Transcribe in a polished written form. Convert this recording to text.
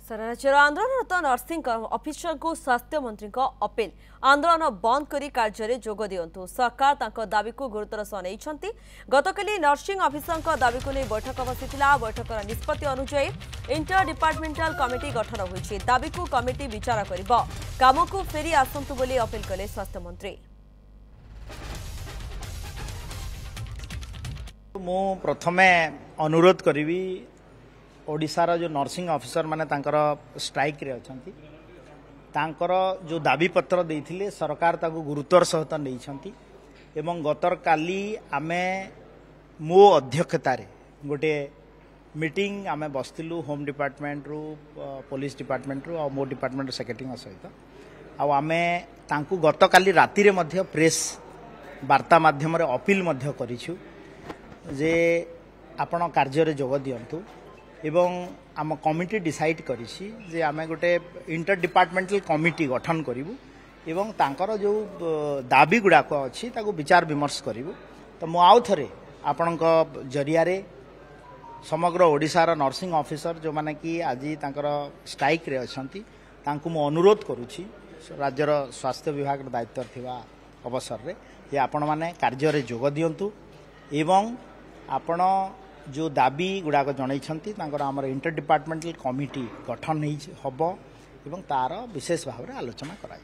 सारा राज्यर आंदोलनरत nursing officer को स्वास्थ्य मंत्री अपील आंदोलन बंद करी कार्य जोग दिंतु सरकार तांको दाबी को गुरुतर सह नहीं गतकाली नर्सिंग अफिसर दाबी को नहीं बैठक बसी बैठकर निष्पत्ति अनुसार इंटर डिपार्टमेंटाल कमिटी गठन होती दाबी को कमिटी विचार कर काम को फेरी आसतु बोली अपील कले स्वास्थ्य मंत्री। मु प्रथमे अनुरोध करी ओडिशार जो नर्सिंग ऑफिसर माने तांकर स्ट्राइक रे अछंती तांकर जो दाबी पत्र देइथिले सरकार ताको गुरुत्वर सहित नैछंती एवं गतर काली आमे मो अध्यक्षतार गोटे मीटिंग आमे बसतिलु होम डिपार्टमेंट रु पुलिस डिपार्टमेंट रु और मो डिपार्टमेंट सेक्रेटरी सहित आमे तांकु गतकाली राति रे मध्य प्रेस वार्ता माध्यम रे अपील मध्य करिछु जे आपण कार्य रे जोग दियंतु एवं आम कमिटी डिसाइड करिछि जे आमे गोटे इंटर डिपार्टमेंटल कमिटी गठन करिवु एवं तांकर जो दाबी गुड़ाक अच्छी ताको विचार विमर्श करिवु। तो मु आउ थरे आपणक जरिया रे समग्र ओडिशार नर्सिंग ऑफिसर जो माने कि आज तांकर स्ट्राइक रे अछंती तांकु मु अनुरोध करूछि राज्यर स्वास्थ्य विभाग दायित्व थिबा अवसर रे जे आपण माने कार्य रे जोग दियंतु एवं आपण जो दाबी गुड़ाक जनइछंती तांकर हमर इंटर डिपार्टमेंटल कमिटी गठन हब एवं तार विशेष भाव में आलोचना कराई।